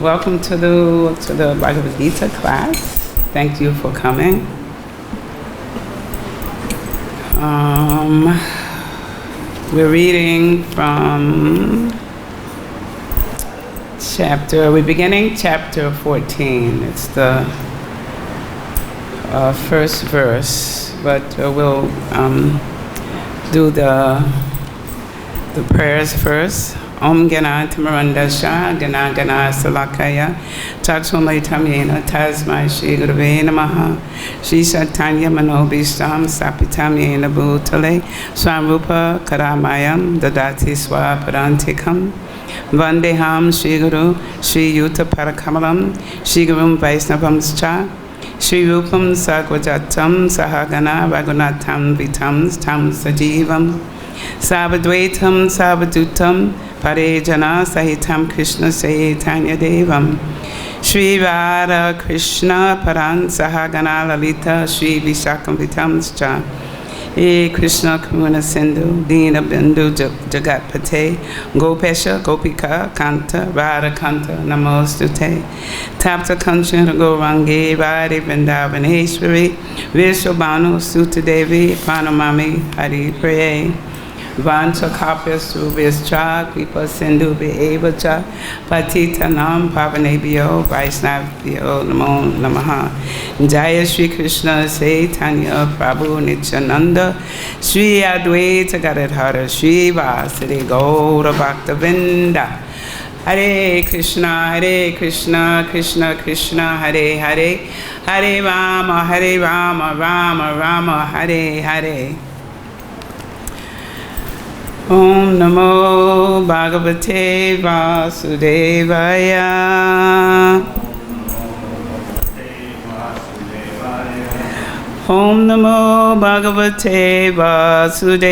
welcome to the Bhagavad-Gita class. Thank you for coming. We're reading from we're beginning chapter 14. It's the first verse, but we'll do the prayers first. Om Gana Tamarandasha Gana Gana Salakaya Tatsumaytam Yena Tasmai Shri Gurave Namaha Shri Satanya Manobishtam Sapitam Yena Bhutale Swarupa Karamayam Dadati Swaparantikam Vandeham Shri Guru Shri Yuta Parakamalam Shri Gurum Vaisnavamscha Shri Rupam Sagvajatam Sahagana Vagunatam Vitam Tam Sajivam Savadvaitam Savadutam Parejana Sahitam Krishna Saitanya Devam Shri Radha Krishna Paran Sahagana Lalita Shri Vishakam Vitamscha E Krishna Karuna Sindhu Dina Bindu Jagat Pate Gopesha Gopika Kanta Radha Kanta Namostute Tapta Kanchan Gourangi Radhi Vrindavaneshwari Vishwabhanu Sutta Devi Pranamami Hari Priye Vancha Kapya Srubhischa Kripa Sindhu Bhevacha Patita Nam Pavanebhyo Vaisnavbhyo Namo Namaha Jaya Shri Krishna Chaitanya Prabhu Nityananda Shri Advaita Gadadhara Shri Vasari Gaura Bhaktavinda Hare Krishna Krishna Krishna Hare Hare Hare Rama Rama Hare Hare Om Namo Bhagavate Vasudevaya Om Namo Bhagavate Vasudevaya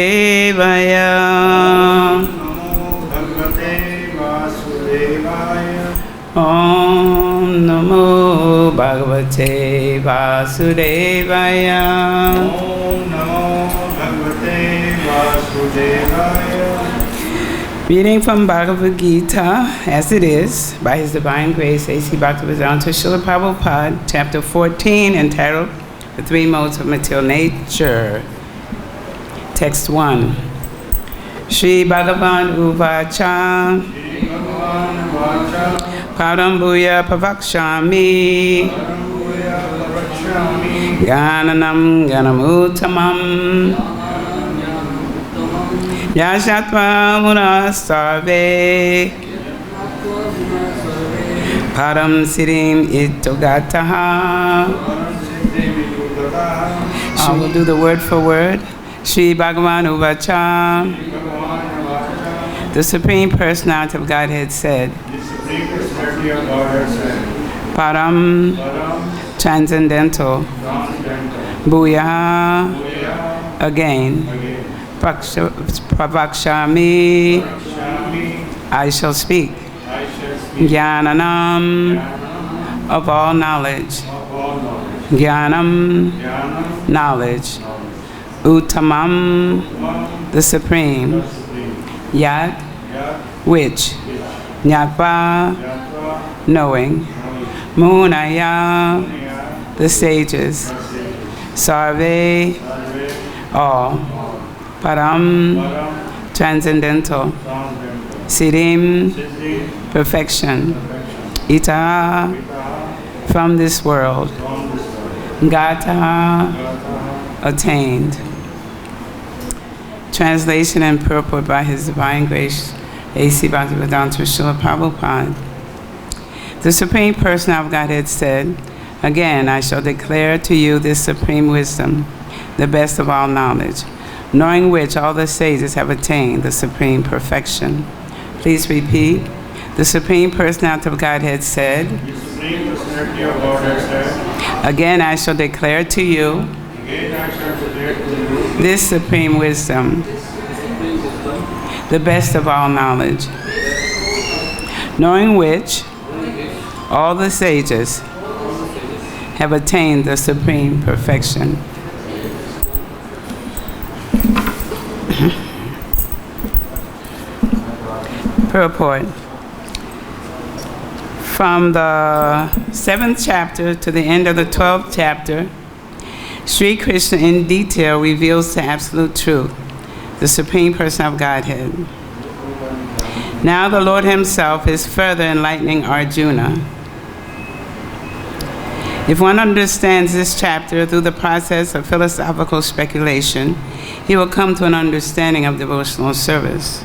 Om Namo Bhagavate Vasudevaya Om Namo Bhagavate Vasudevaya. Reading from Bhagavad-Gita, as it is, by His Divine Grace, A.C. Bhakti-Vedanta Srila Prabhupada, Chapter 14, entitled The Three Modes of Material Nature. Text 1. Shri Bhagavan Uvacha Param Bhuya Pavakshami Gananam Ganamuttamam Yashatva Munasarve Param Siddhim Itogataha. I will do the word for word. Shri Bhagavan Uvacha. The Supreme Personality of Godhead said. Param Transcendental. Bhuya. Again. Pravakshami, I shall speak. Jnananam, of all knowledge. Jnanam, knowledge. Uttamam, the supreme. Yat, which. Jnatva, knowing. Munaya, the sages. Sarve, all. Param, transcendental. Siddhim, perfection. Ita, from this world. Gata, attained. Translation and purport by His Divine Grace, A.C. Bhakti-Vedanta Srila Prabhupada. The Supreme Person of Godhead said, Again, I shall declare to you this supreme wisdom, the best of all knowledge, knowing which all the sages have attained the supreme perfection. Please repeat. The Supreme Personality of Godhead said, Again I shall declare to you this supreme wisdom, the best of all knowledge, knowing which all the sages have attained the supreme perfection. Purport. From the 7th chapter to the end of the 12th chapter, Sri Krishna in detail reveals the absolute truth, the Supreme Person of Godhead. Now the Lord himself is further enlightening Arjuna. If one understands this chapter through the process of philosophical speculation, he will come to an understanding of devotional service.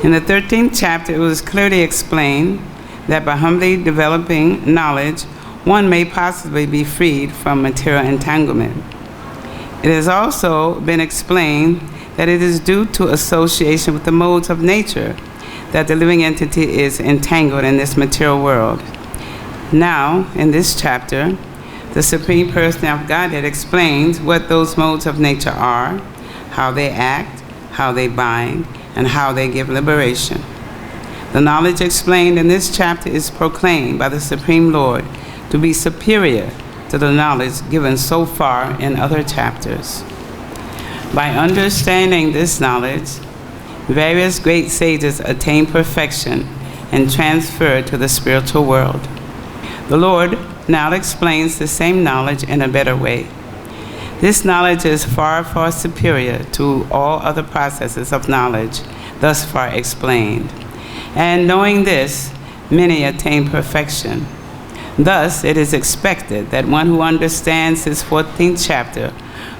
In the 13th chapter, it was clearly explained that by humbly developing knowledge, one may possibly be freed from material entanglement. It has also been explained that it is due to association with the modes of nature that the living entity is entangled in this material world. Now, in this chapter, the Supreme Person of Godhead explains what those modes of nature are, how they act, how they bind, and how they give liberation. The knowledge explained in this chapter is proclaimed by the Supreme Lord to be superior to the knowledge given so far in other chapters. By understanding this knowledge, various great sages attain perfection and transfer to the spiritual world. The Lord now explains the same knowledge in a better way. This knowledge is far, far superior to all other processes of knowledge thus far explained. And knowing this, many attain perfection. Thus, it is expected that one who understands this 14th chapter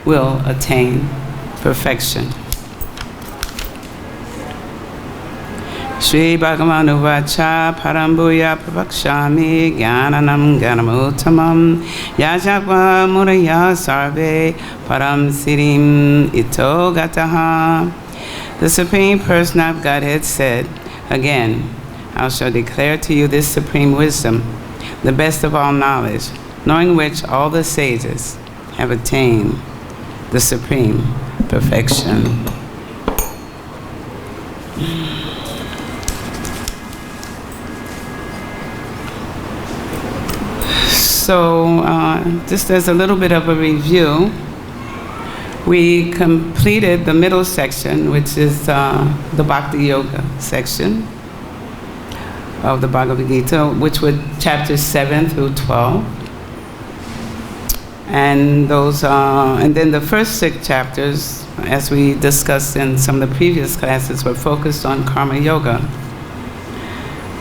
will attain perfection. Shri Bhagavan Uvacha Parambuya Pravakshami Gyananam Gyanamuttamam Yajakva Muraya Sarve Param Siddhim Ito Gataha. The Supreme Person of Godhead said, again, I shall declare to you this supreme wisdom, the best of all knowledge, knowing which all the sages have attained the supreme perfection. So, just as a little bit of a review, we completed the middle section, which is the Bhakti-yoga section of the Bhagavad-Gita, which were chapters 7 through 12. And those, and then the first 6 chapters, as we discussed in some of the previous classes, were focused on karma yoga.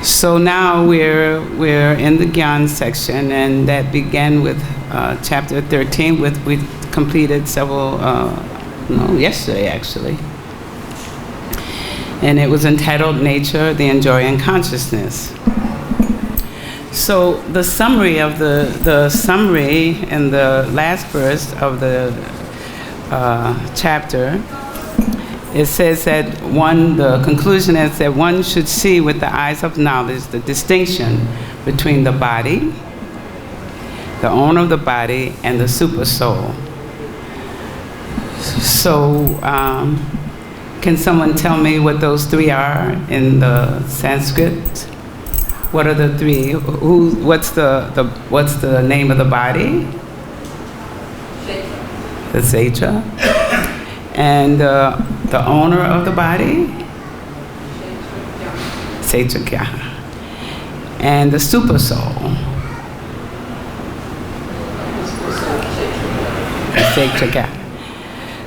So now we're in the Gyan section, and that began with chapter 13, we completed several, yesterday actually. And it was entitled Nature, the Enjoying Consciousness. So the summary of the summary in the last verse of the chapter, it says that the conclusion is that one should see with the eyes of knowledge the distinction between the body, the owner of the body, and the super soul. So, can someone tell me what those 3 are in the Sanskrit? What are the 3? What's the name of the body? The Secha. And the owner of the body? Secha. And the super soul? Secha.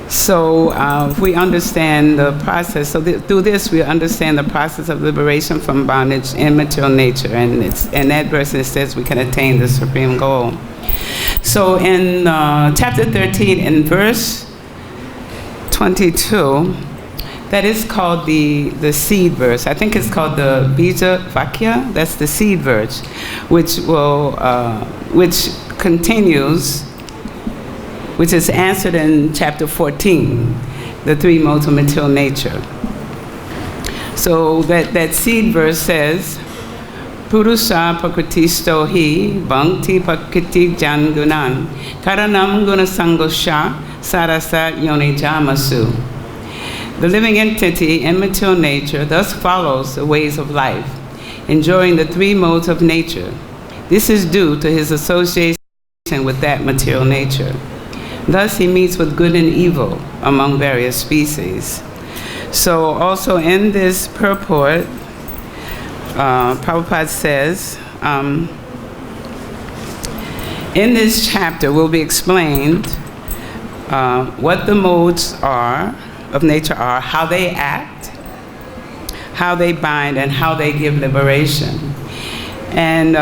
So if we understand the process, so through this we understand the process of liberation from bondage in material nature, and in that verse it says we can attain the supreme goal. So in chapter 13, in verse 22, that is called the seed verse. I think it's called the Bija Vakya. That's the seed verse, which continues, which is answered in chapter 14, the 3 modes of material nature. So that seed verse says, Purusha prakritisto hi bhakti prakriti jangunan karanam gunasangosha sarasa yonijamasu. The living entity in material nature thus follows the ways of life, enjoying the 3 modes of nature. This is due to his association with that material nature. Thus he meets with good and evil among various species. So also in this purport, Prabhupada says, in this chapter will be explained what the modes are of nature are, how they act, how they bind, and how they give liberation. And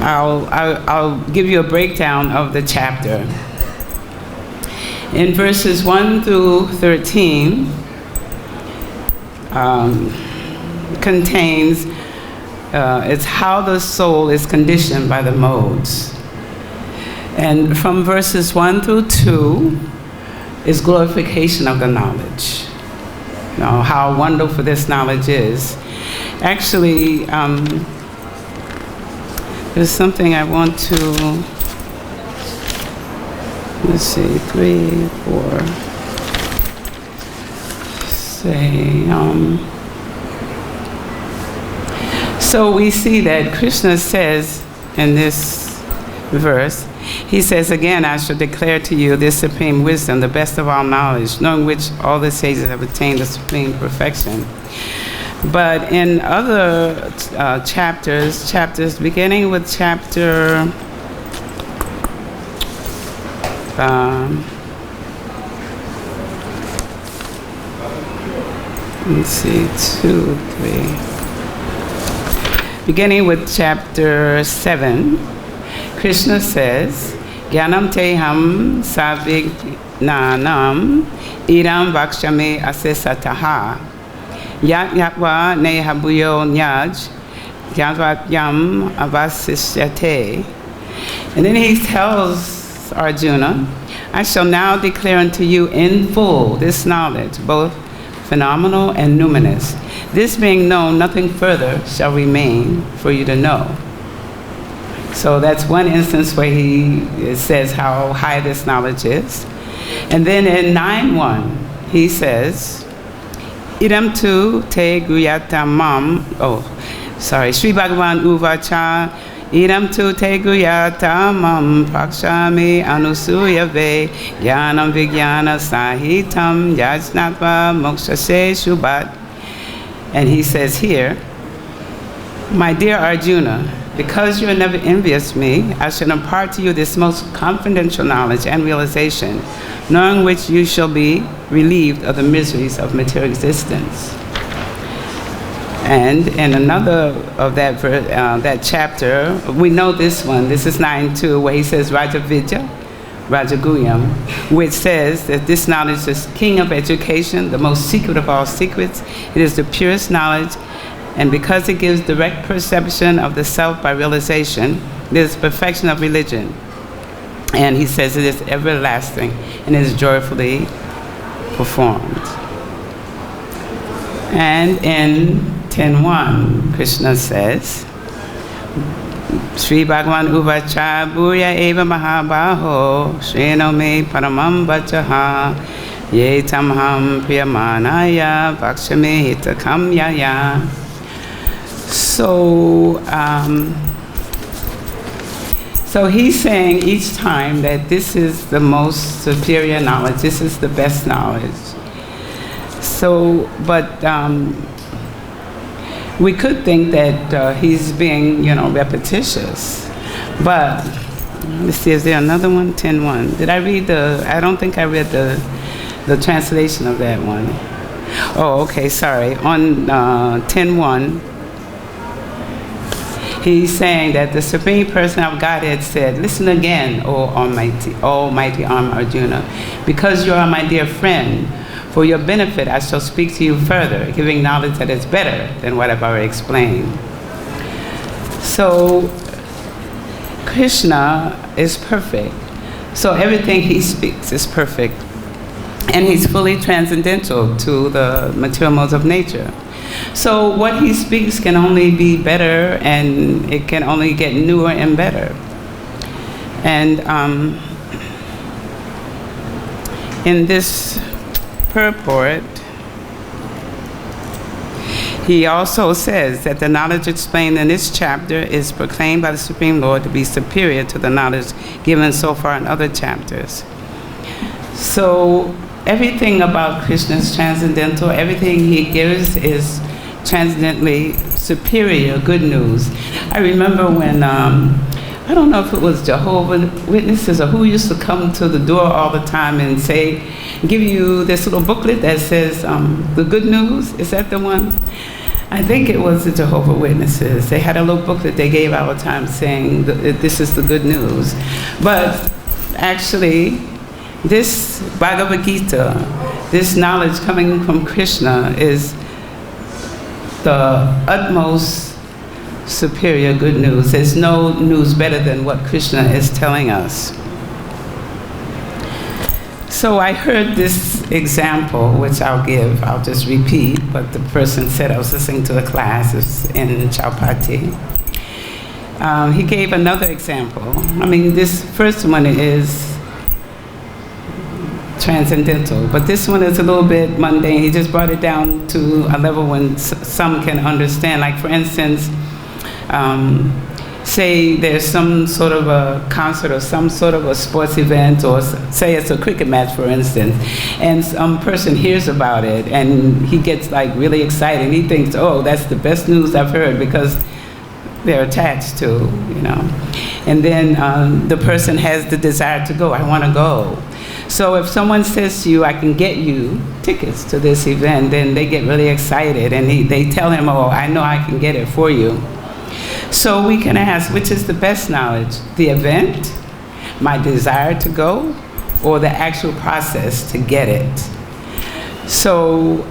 I'll give you a breakdown of the chapter. In verses 1 through 13 contains it's how the soul is conditioned by the modes. And from verses 1 through 2 is glorification of the knowledge. You know, how wonderful this knowledge is. Actually, there's something I want to, let's see, 3, 4, say, so we see that Krishna says in this verse, he says, again, I shall declare to you this supreme wisdom, the best of all knowledge, knowing which all the sages have attained the supreme perfection. But in other chapters beginning with chapter, let's see, 2, 3. Beginning with chapter 7, Krishna says, Jnanam teham savignanam idam vakshame asesataha yat yatva nehabuyo nyaj yadvatyam avasisyate. And then he tells Arjuna, I shall now declare unto you in full this knowledge, both phenomenal and numinous. This being known, nothing further shall remain for you to know. So that's one instance where he says how high this knowledge is. And then in 9.1, he says, Idam tu te guyata mam, Sri Bhagavan uvacha, Idam tu te guyata mam prakshami anusuyave jnanam vijnana sahitam yajnatva mokshase shubhat. And he says here, my dear Arjuna, because you are never envious me, I shall impart to you this most confidential knowledge and realization, knowing which you shall be relieved of the miseries of material existence. And in another of that chapter, we know this one. This is 9.2, where he says Rajavidya, Rajaguyam, which says that this knowledge is king of education, the most secret of all secrets. It is the purest knowledge, and because it gives direct perception of the self by realization, it is perfection of religion. And he says it is everlasting and is joyfully performed. And in 10.1, Krishna says, Sri Bhagavan uvacha bhuya eva mahabaho shrino me paramam vachaha ye tamham priyamanaya vakshame hitakam yaya. So he's saying each time that this is the most superior knowledge, this is the best knowledge. So, but we could think that he's being, repetitious. But let's see, is there another one? 10.1. Did I read I don't think I read the translation of that one. Oh, okay, sorry. On 10.1, he's saying that the Supreme Person of Godhead said, listen again, O Almighty Arjuna, because you are my dear friend. For your benefit, I shall speak to you further, giving knowledge that is better than what I've already explained. So, Krishna is perfect. So everything he speaks is perfect. And he's fully transcendental to the material modes of nature. So what he speaks can only be better, and it can only get newer and better. And in this purport, he also says that the knowledge explained in this chapter is proclaimed by the Supreme Lord to be superior to the knowledge given so far in other chapters. So everything about Krishna is transcendental. Everything he gives is transcendently superior good news. I remember when, I don't know if it was Jehovah's Witnesses or who used to come to the door all the time and say, give you this little booklet that says the good news. Is that the one? I think it was the Jehovah's Witnesses. They had a little booklet they gave all the time saying this is the good news. But actually, this Bhagavad-Gita, this knowledge coming from Krishna, is the utmost superior good news. There's no news better than what Krishna is telling us. So I heard this example, which I'll just repeat, but the person said I was listening to a class in Chowpatty. He gave another example. I mean, this first one is transcendental, but this one is a little bit mundane. He just brought it down to a level when some can understand. Like, for instance, say there's some sort of a concert or some sort of a sports event, or say it's a cricket match, for instance, and some person hears about it and he gets like really excited. He thinks, oh, that's the best news I've heard, because they're attached to, you know. And then the person has the desire to go. I want to go. So if someone says to you, I can get you tickets to this event, then they get really excited and they tell him, oh, I know I can get it for you. So we can ask, which is the best knowledge? The event, my desire to go, or the actual process to get it? So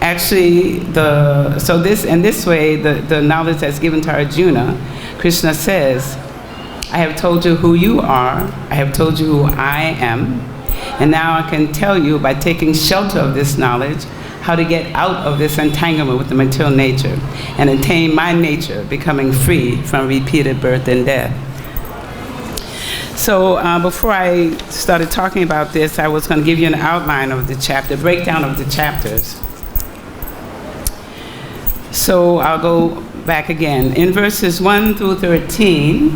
actually, this way, the knowledge that's given to Arjuna, Krishna says, I have told you who you are, I have told you who I am, and now I can tell you, by taking shelter of this knowledge, how to get out of this entanglement with the material nature and attain my nature, becoming free from repeated birth and death. So before I started talking about this, I was going to give you an outline of the chapter, breakdown of the chapters. So I'll go back again. In verses 1 through 13,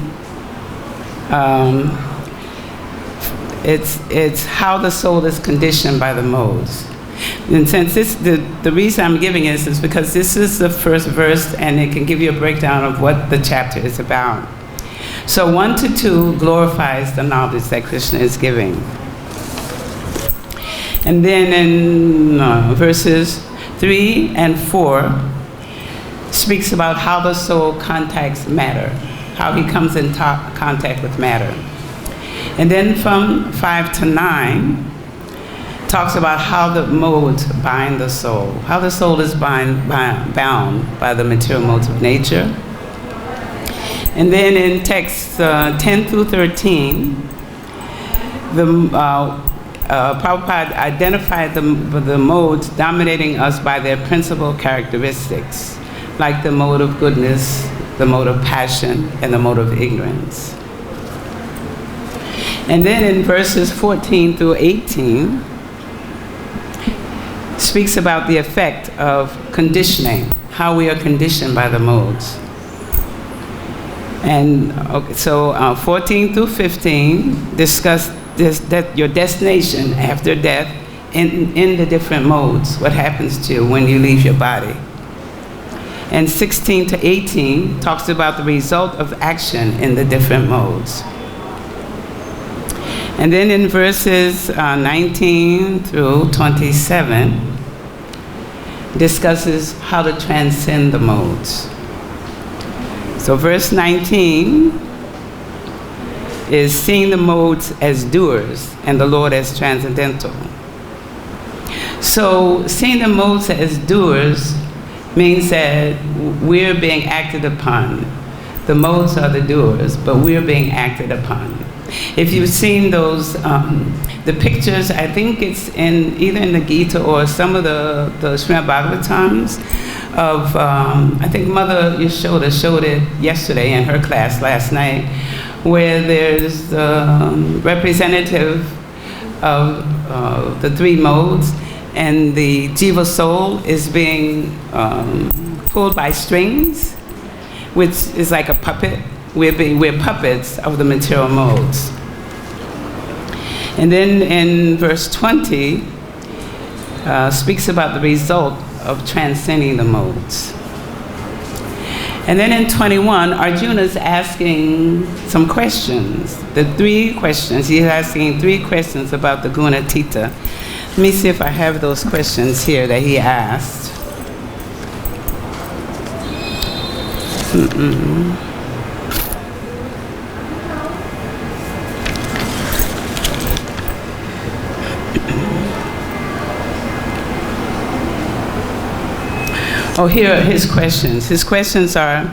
it's how the soul is conditioned by the modes. And since the reason I'm giving it is because this is the first verse, and it can give you a breakdown of what the chapter is about. So 1 to 2 glorifies the knowledge that Krishna is giving. And then in verses 3 and 4 speaks about how the soul contacts matter, how he comes in contact with matter. And then from 5 to 9 talks about how the modes bind the soul, how the soul is bound by the material modes of nature. And then in texts 10 through 13, Prabhupada identified the modes dominating us by their principal characteristics, like the mode of goodness, the mode of passion, and the mode of ignorance. And then in verses 14 through 18, speaks about the effect of conditioning, how we are conditioned by the modes. And so 14 through 15 discuss that your destination after death in the different modes, what happens to you when you leave your body. And 16 to 18 talks about the result of action in the different modes. And then in verses 19 through 27, discusses how to transcend the modes. So verse 19 is seeing the modes as doers and the Lord as transcendental. So seeing the modes as doers means that we're being acted upon. The modes are the doers, but we're being acted upon. If you've seen those, the pictures, I think it's either in the Gita or some of the Srimad Bhagavatams of, I think Mother Yashoda showed it yesterday in her class last night, where there's the representative of the three modes, and the jiva soul is being pulled by strings, which is like a puppet. We're puppets of the material modes. And then in verse 20, speaks about the result of transcending the modes. And then in 21, Arjuna's asking some questions. The 3 questions, he's asking 3 questions about the Gunatita. Let me see if I have those questions here that he asked. Oh, here are his questions. His questions are,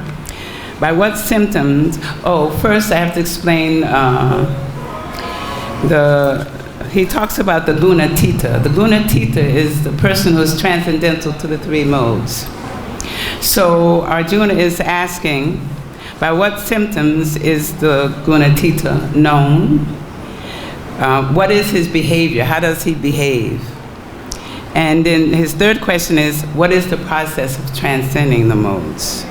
by what symptoms? Oh, first I have to explain he talks about the Gunatita. The Gunatita is the person who is transcendental to the 3 modes. So Arjuna is asking, by what symptoms is the Gunatita known? What is his behavior? How does he behave? And then his 3rd question is, what is the process of transcending the modes?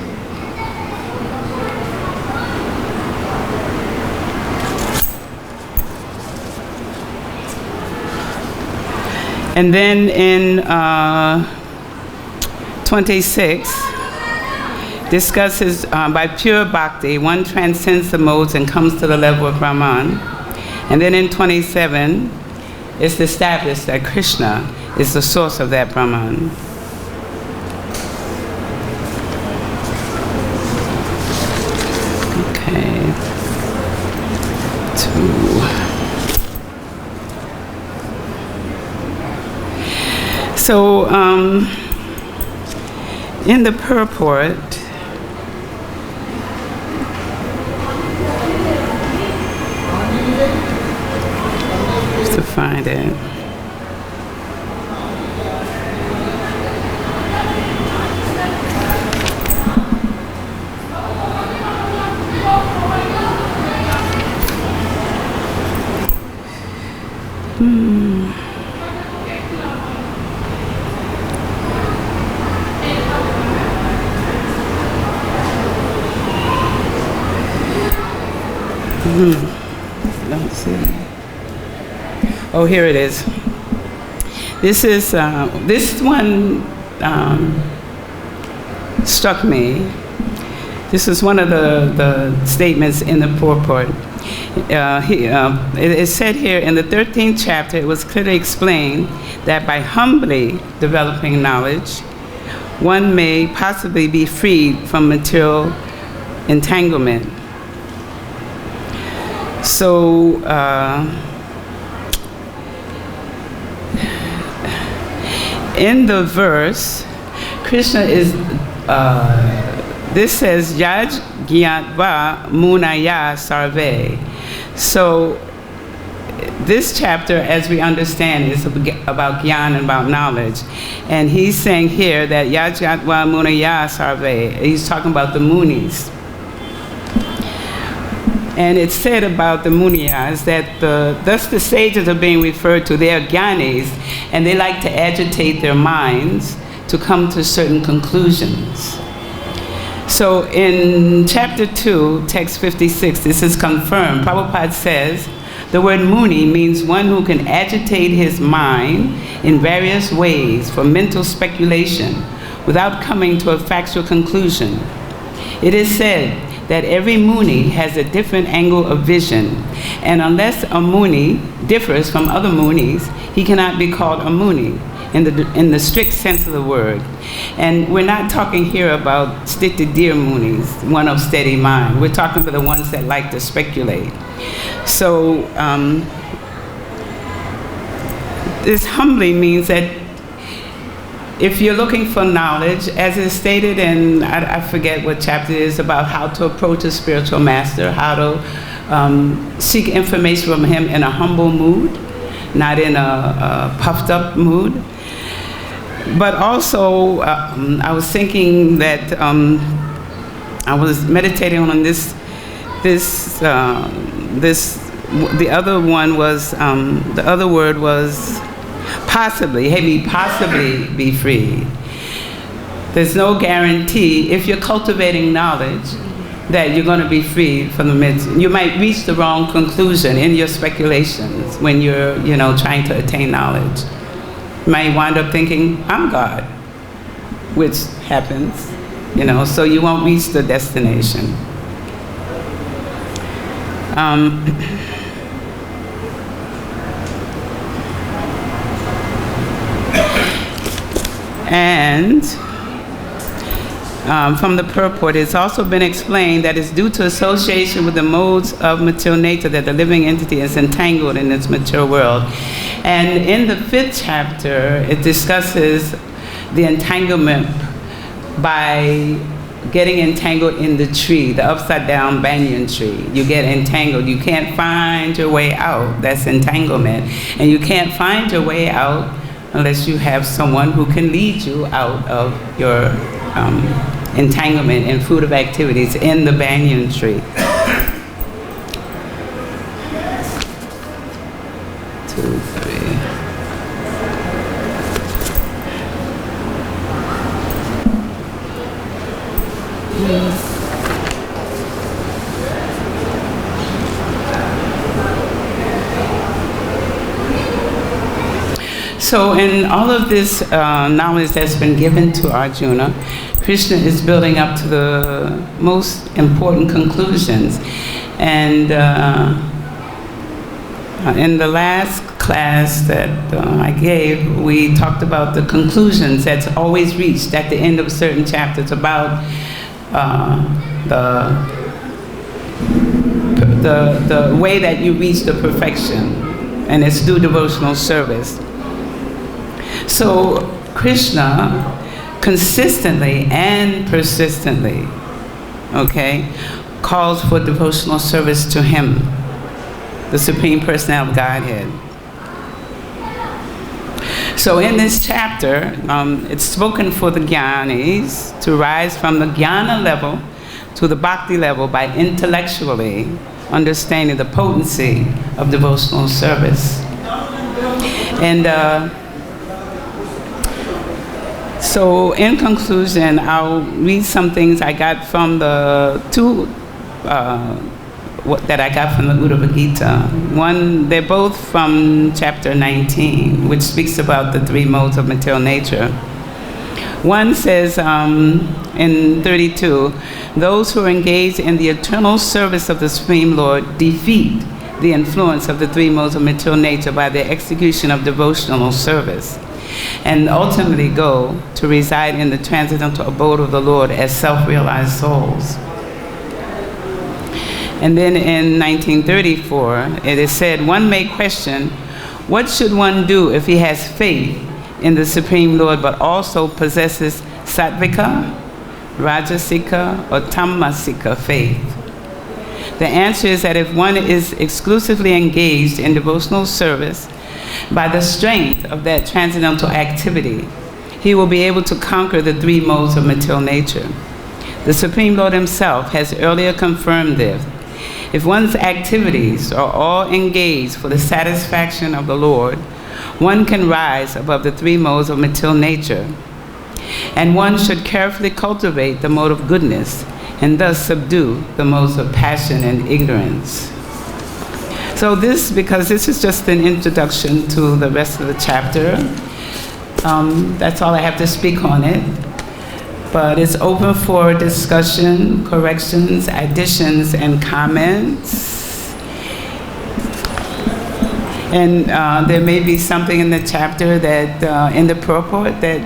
And then in 26, discusses by pure bhakti, one transcends the modes and comes to the level of Brahman. And then in 27, it's established that Krishna is the source of that Brahman. Okay. 2. So, in the purport, to find it. Don't see. Oh, here it is. This is this one struck me. This is one of the statements in the purport. It is said here in the 13th chapter, it was clearly explained that by humbly developing knowledge, one may possibly be freed from material entanglement. So, in the verse, Krishna is, this says, Yaj Gyatva Munaya Sarve. So, this chapter, as we understand, is about Gyan and about knowledge. And he's saying here that Yaj Gyatva Munaya Sarve. He's talking about the Munis. And it's said about the Muniyas that thus the sages are being referred to. They are Gyanis, and they like to agitate their minds to come to certain conclusions. So in chapter 2, text 56, this is confirmed. Prabhupada says, the word Muni means one who can agitate his mind in various ways for mental speculation without coming to a factual conclusion. It is said that every Muni has a different angle of vision, and unless a Muni differs from other Munis, he cannot be called a Muni in the strict sense of the word. And we're not talking here about stick-to deer Munis, one of steady mind. We're talking about the ones that like to speculate. So this humbly means that if you're looking for knowledge, as is stated in, I forget what chapter it is, about how to approach a spiritual master, how to seek information from him in a humble mood, not in a puffed up mood. But also, I was thinking that I was meditating on this. The other one was, the other word was possibly. Hey, me possibly be free. There's no guarantee if you're cultivating knowledge that you're going to be free from the midst. You might reach the wrong conclusion in your speculations when you're, trying to attain knowledge. You might wind up thinking, I'm God. which happens, so you won't reach the destination. And from the purport, it's also been explained that it's due to association with the modes of material nature that the living entity is entangled in its material world. And in the 5th chapter, it discusses the entanglement by getting entangled in the tree, the upside down banyan tree. You get entangled. You can't find your way out. That's entanglement. And you can't find your way out unless you have someone who can lead you out of your entanglement and fruitive activities in the banyan tree. 2, 3. So in all of this knowledge that's been given to Arjuna, Krishna is building up to the most important conclusions. And in the last class that I gave, we talked about the conclusions that's always reached at the end of certain chapters about the way that you reach the perfection, and it's through devotional service. So Krishna consistently and persistently, calls for devotional service to him, the Supreme Personality of Godhead. So in this chapter, it's spoken for the jnanis to rise from the jnana level to the bhakti level by intellectually understanding the potency of devotional service. And so in conclusion, I'll read some things I got from the two that I got from the Bhagavad-Gita. One, they're both from chapter 19, which speaks about the 3 modes of material nature. One says in 32, those who are engaged in the eternal service of the Supreme Lord defeat the influence of the 3 modes of material nature by the execution of devotional service, and ultimately go to reside in the transcendental abode of the Lord as self-realized souls. And then in 1934, it is said, one may question, what should one do if he has faith in the Supreme Lord but also possesses sattvika, rajasika, or tamasika faith? The answer is that if one is exclusively engaged in devotional service, by the strength of that transcendental activity, he will be able to conquer the 3 modes of material nature. The Supreme Lord himself has earlier confirmed this. If one's activities are all engaged for the satisfaction of the Lord, one can rise above the 3 modes of material nature, and one should carefully cultivate the mode of goodness and thus subdue the modes of passion and ignorance. So because this is just an introduction to the rest of the chapter, that's all I have to speak on it. But it's open for discussion, corrections, additions, and comments. And there may be something in the chapter that, in the purport that,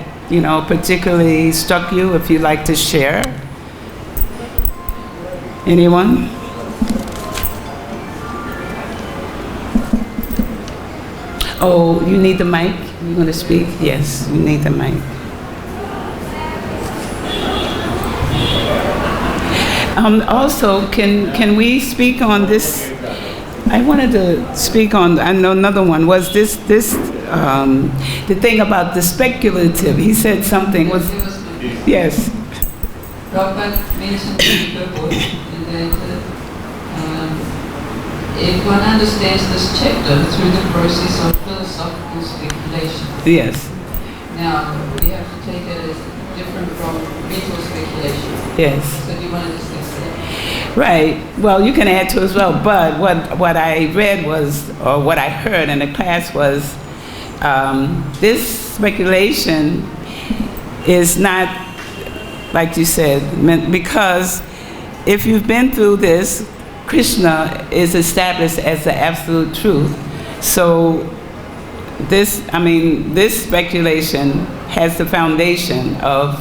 particularly struck you, if you'd like to share. Anyone? Oh, you need the mic? You're going to speak? Yes, you need the mic. Also, can we speak on this? I wanted to speak on, I know another one, was the thing about the speculative. He said something, yes. Prabhupada mentioned in the book that if one understands this chapter through the process of philosophical speculation. Yes. Now, we have to take it as different from mental speculation. Yes. So do you want to discuss that? Right. Well, you can add to as well, but what I read was, or what I heard in the class was, this speculation is not, like you said, because if you've been through this, Krishna is established as the absolute truth. So this speculation has the foundation of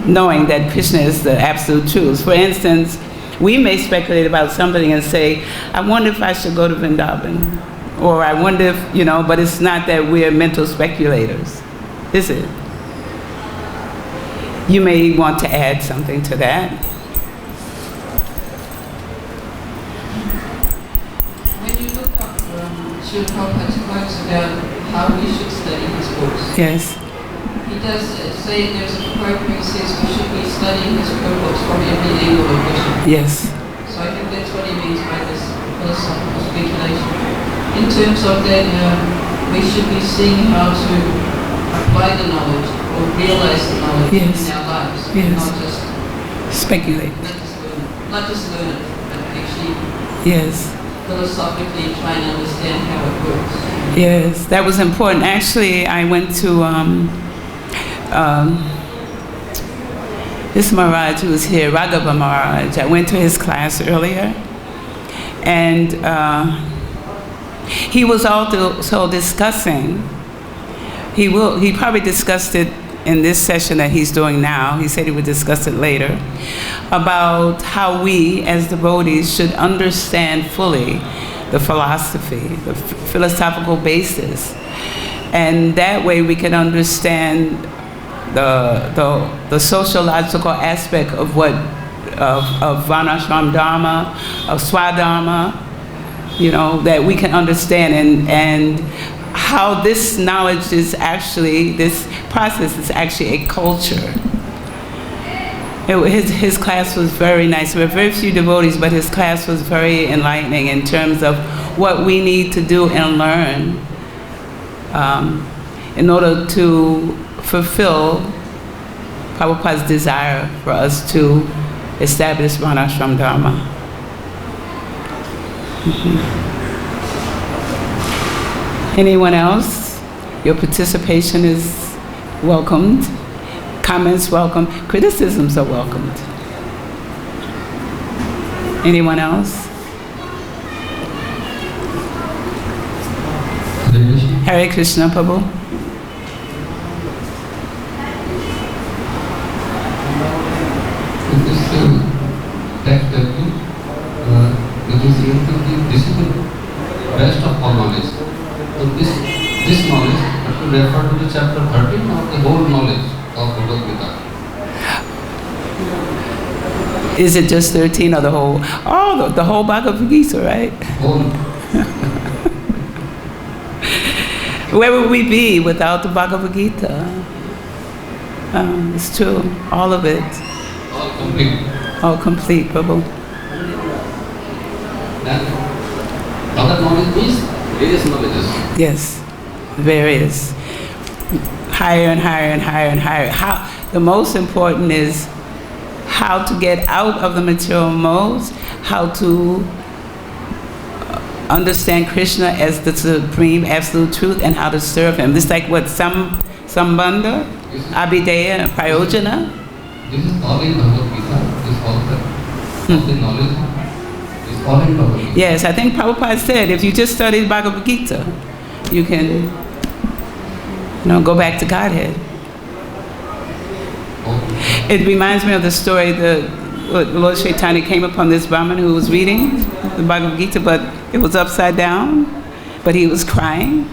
knowing that Krishna is the absolute truth. For instance, we may speculate about something and say, I wonder if I should go to Vrindavan. Or I wonder if, but it's not that we're mental speculators, is it? You may want to add something to that. When you look up Srila Prabhupada's quotes about how we should study his books, yes, he does say there's a quote where he says we should be studying his books from every angle of vision. yes, So I think that's what he means by this philosophical speculation. In terms of that, we should be seeing how to apply the knowledge or realize the knowledge yes, in our lives, yes, not just speculate. Not just learn it, but actually Yes, philosophically try and understand how it works. yes, that was important. Actually, I went to this Maharaj who was here, Raghava Maharaj. I went to his class earlier, and he was also discussing. He probably discussed it in this session that he's doing now. He said he would discuss it later, about how we as devotees should understand fully the philosophy, the philosophical basis, and that way we can understand the sociological aspect of what of Varnashram Dharma, of Swadharma, that we can understand, and how this knowledge is actually, this process is actually a culture. His class was very nice. There were very few devotees, but his class was very enlightening in terms of what we need to do and learn in order to fulfill Prabhupada's desire for us to establish Varnashram Dharma. Anyone else? Your participation is welcomed. Comments welcome. Criticisms are welcomed. Anyone else? Hare Krishna, Prabhu. This is the best of all knowledge. So this knowledge to refer to the chapter 13 or the whole knowledge of Bhagavad-Gita? Is it just 13 or the whole? Oh, the whole Bhagavad-Gita, right? Whole. Where would we be without the Bhagavad-Gita? It's true, all of it. All complete. All complete, Prabhu. Then other knowledge means various knowledges. Yes, various. Higher and higher and higher and higher. The most important is how to get out of the material modes, how to understand Krishna as the supreme absolute truth, and how to serve him. This is like what, Sambandha, Abhideya, and Prayojana? This is all in Bhagavad-Gita. This is all the knowledge is all in Bhagavad-Gita. Yes, I think Prabhupada said if you just study Bhagavad-Gita, you can go back to Godhead. It reminds me of the story Lord Chaitanya came upon this Brahmin who was reading the Bhagavad-Gita, but it was upside down, but he was crying.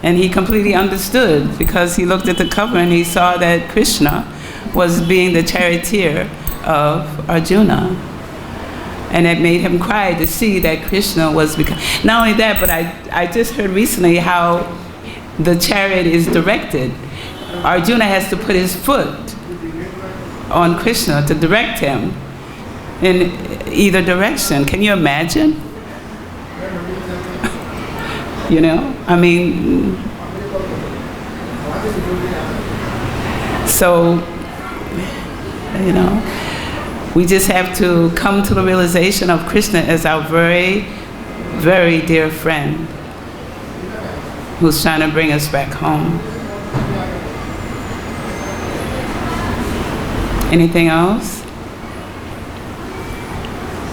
And he completely understood because he looked at the cover and he saw that Krishna was being the charioteer of Arjuna. And it made him cry to see that Krishna was not only that, but I just heard recently how the chariot is directed. Arjuna has to put his foot on Krishna to direct him in either direction. Can you imagine? So, we just have to come to the realization of Krishna as our very, very dear friend who's trying to bring us back home. Anything else?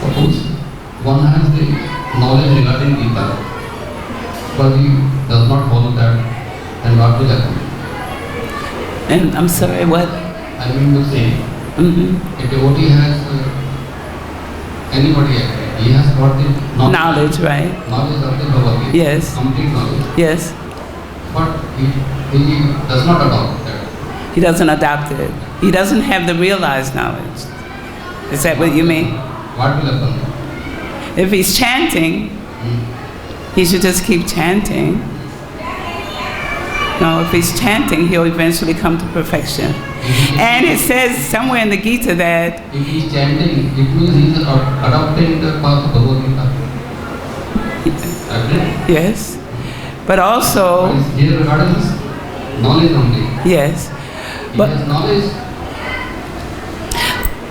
Suppose one has the knowledge regarding Gita, but he does not follow that, and what will happen? And I'm sorry, what? I mean to say, a devotee has, anybody actually, he has got the Knowledge, right? knowledge of the Bhagavad-Gita, Yes. complete knowledge, Yes. but he does not adopt that. He doesn't adopt it. He doesn't have the realized knowledge. Is that what you mean? What will happen? If he's chanting, he should just keep chanting. No, if he's chanting, he'll eventually come to perfection. And it says somewhere in the Gita that If he is chanting, it means he is adopting the path of Bhagavad Gita. Agree? yes, but also Here regarding his knowledge only. yes, He but has knowledge.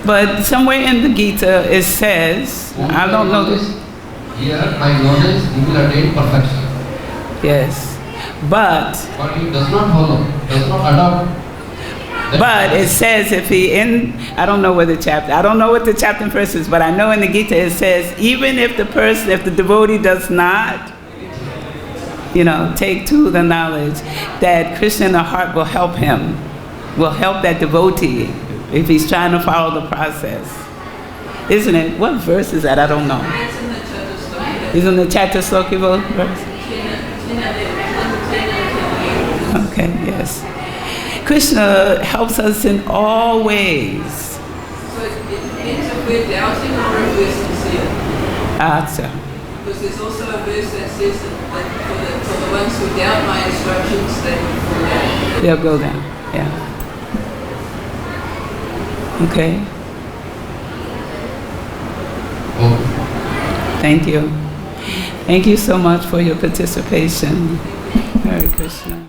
but somewhere in the Gita it says, I don't know this. Here, by knowledge, he will attain perfection. Yes, but He does not follow, does not adopt. But it says if he I don't know what the chapter and verse is, but I know in the Gita it says even if the devotee does not, take to the knowledge, that Krishna in the heart will help him, will help that devotee if he's trying to follow the process. Isn't it? What verse is that? I don't know. It's in the Chatusloki verse? Okay, yes. Krishna helps us in all ways. So it depends if we're doubting or if we're sincere. Because there's also a verse that says that for the ones who doubt my instructions, they will fall down. They'll go down, yeah. Okay. Thank you. Thank you so much for your participation. Hare Krishna.